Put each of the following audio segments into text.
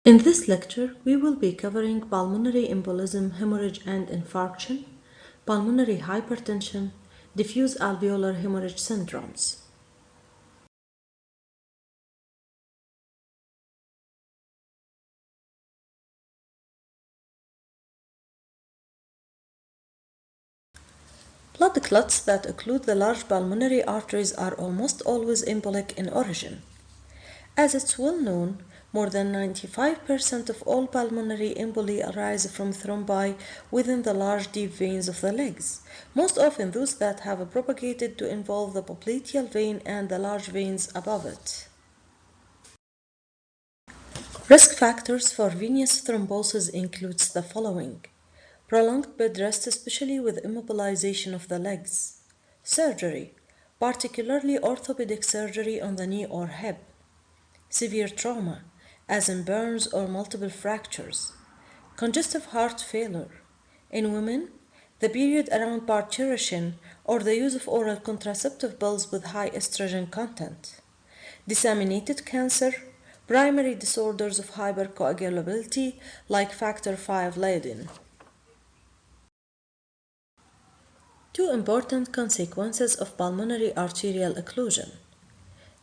In this lecture, we will be covering pulmonary embolism, hemorrhage and infarction, pulmonary hypertension, diffuse alveolar hemorrhage syndromes. Blood clots that occlude the large pulmonary arteries are almost always embolic in origin. As it's well known, more than 95% of all pulmonary emboli arise from thrombi within the large deep veins of the legs, most often those that have propagated to involve the popliteal vein and the large veins above it. Risk factors for venous thrombosis includes the following: prolonged bed rest, especially with immobilization of the legs; surgery, particularly orthopedic surgery on the knee or hip; severe trauma, as in burns or multiple fractures; congestive heart failure. In women, the period around parturition or the use of oral contraceptive pills with high estrogen content; disseminated cancer; primary disorders of hypercoagulability like factor V Leiden. Two important consequences of pulmonary arterial occlusion.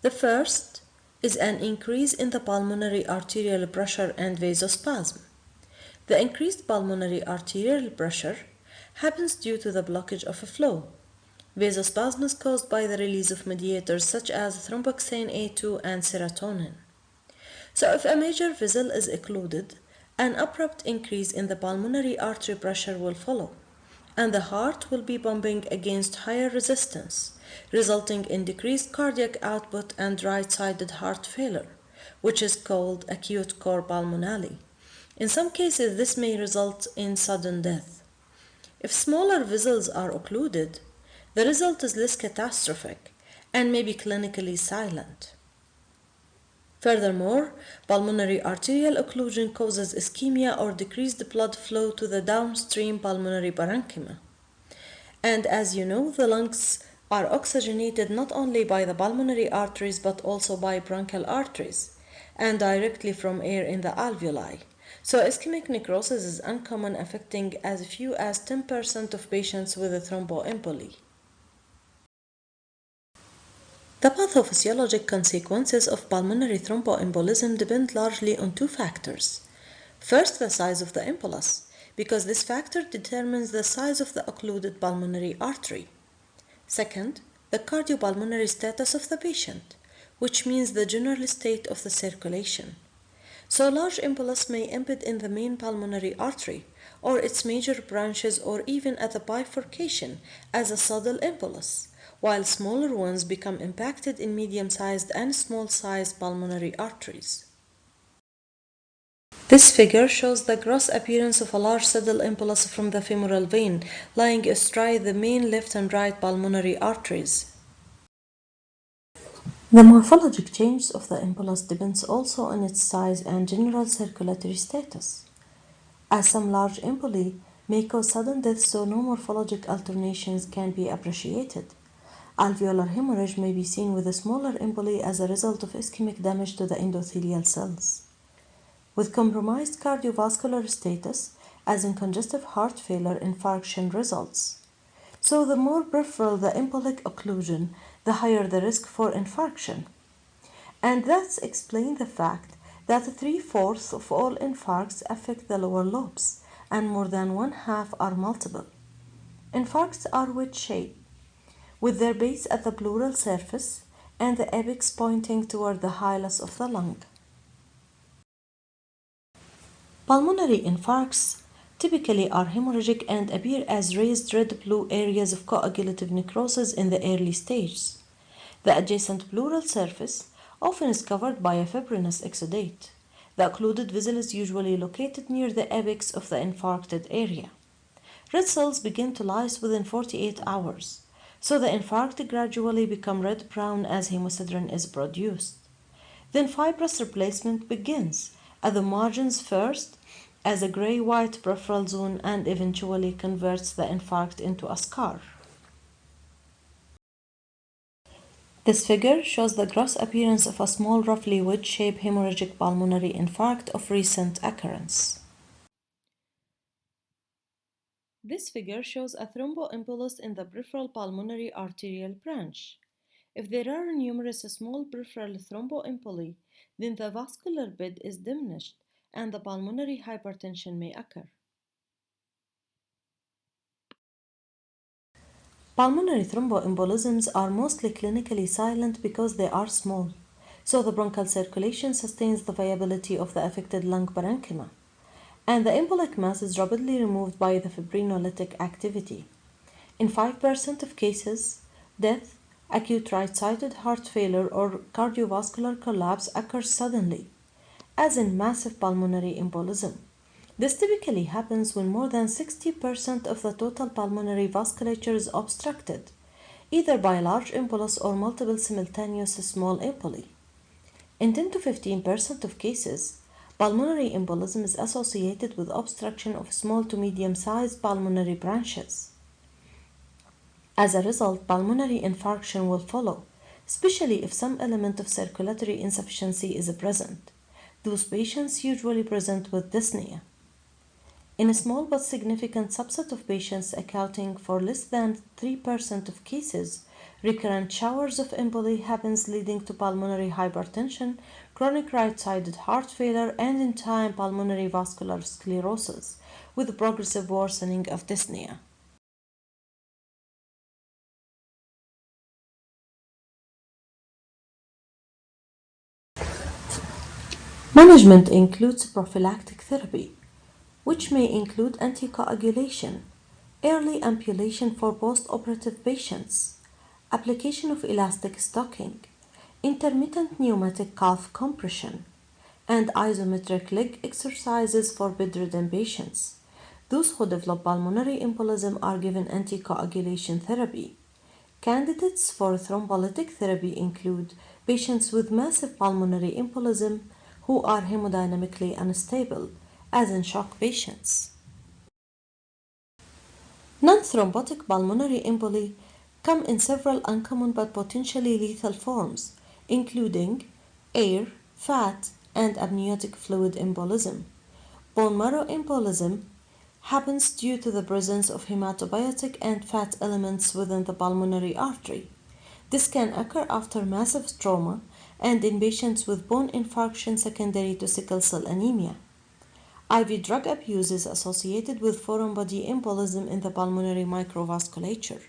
The first is an increase in the pulmonary arterial pressure and vasospasm. The increased pulmonary arterial pressure happens due to the blockage of a flow. Vasospasm is caused by the release of mediators such as thromboxane A2 and serotonin. So if a major vessel is occluded, an abrupt increase in the pulmonary artery pressure will follow, and the heart will be pumping against higher resistance, resulting in decreased cardiac output and right-sided heart failure, which is called acute cor pulmonale. In some cases, this may result in sudden death. If smaller vessels are occluded, the result is less catastrophic and may be clinically silent. Furthermore, pulmonary arterial occlusion causes ischemia or decreased blood flow to the downstream pulmonary parenchyma. And as you know, the lungs are oxygenated not only by the pulmonary arteries but also by bronchial arteries and directly from air in the alveoli. So ischemic necrosis is uncommon, affecting as few as 10% of patients with a thromboemboli. The pathophysiologic consequences of pulmonary thromboembolism depend largely on two factors. First, the size of the embolus, because this factor determines the size of the occluded pulmonary artery. Second, the cardiopulmonary status of the patient, which means the general state of the circulation. So large embolus may embed in the main pulmonary artery or its major branches or even at the bifurcation as a saddle embolus, while smaller ones become impacted in medium-sized and small-sized pulmonary arteries. This figure shows the gross appearance of a large saddle embolus from the femoral vein lying astride the main left and right pulmonary arteries. The morphologic change of the embolus depends also on its size and general circulatory status, as some large emboli may cause sudden death, so no morphologic alternations can be appreciated. Alveolar hemorrhage may be seen with a smaller emboli as a result of ischemic damage to the endothelial cells. With compromised cardiovascular status, as in congestive heart failure, infarction results. So the more peripheral the embolic occlusion, the higher the risk for infarction. And that's explain the fact that 3/4 of all infarcts affect the lower lobes, and more than one half are multiple. Infarcts are wedge-shaped, with their base at the pleural surface and the apex pointing toward the hilus of the lung. Pulmonary infarcts typically are hemorrhagic and appear as raised red-blue areas of coagulative necrosis in the early stages. The adjacent pleural surface often is covered by a fibrinous exudate. The occluded vessel is usually located near the apex of the infarcted area. Red cells begin to lyse within 48 hours, so the infarct gradually becomes red-brown as hemosiderin is produced. Then fibrous replacement begins at the margins first as a gray-white peripheral zone and eventually converts the infarct into a scar. This figure shows the gross appearance of a small, roughly wedge-shaped hemorrhagic pulmonary infarct of recent occurrence. This figure shows a thromboembolus in the peripheral pulmonary arterial branch. If there are numerous small peripheral thromboemboli, then the vascular bed is diminished and the pulmonary hypertension may occur. Pulmonary thromboembolisms are mostly clinically silent because they are small, so the bronchial circulation sustains the viability of the affected lung parenchyma, and the embolic mass is rapidly removed by the fibrinolytic activity. In 5% of cases, death, acute right-sided heart failure, or cardiovascular collapse occurs suddenly, as in massive pulmonary embolism. This typically happens when more than 60% of the total pulmonary vasculature is obstructed, either by a large embolus or multiple simultaneous small emboli. In 10 to 15% of cases, pulmonary embolism is associated with obstruction of small to medium-sized pulmonary branches. As a result, pulmonary infarction will follow, especially if some element of circulatory insufficiency is present. Those patients usually present with dyspnea. In a small but significant subset of patients accounting for less than 3% of cases, recurrent showers of emboli happens leading to pulmonary hypertension, chronic right-sided heart failure, and in time pulmonary vascular sclerosis, with progressive worsening of dyspnea. Management includes prophylactic therapy, which may include anticoagulation, early ambulation for post-operative patients, application of elastic stocking, intermittent pneumatic calf compression, and isometric leg exercises for bedridden patients. Those who develop pulmonary embolism are given anticoagulation therapy. Candidates for thrombolytic therapy include patients with massive pulmonary embolism who are hemodynamically unstable, as in shock patients. Non-thrombotic pulmonary emboli come in several uncommon but potentially lethal forms, including air, fat, and amniotic fluid embolism. Bone marrow embolism happens due to the presence of hematobiotic and fat elements within the pulmonary artery. This can occur after massive trauma and in patients with bone infarction secondary to sickle cell anemia. IV drug abuse is associated with foreign body embolism in the pulmonary microvasculature.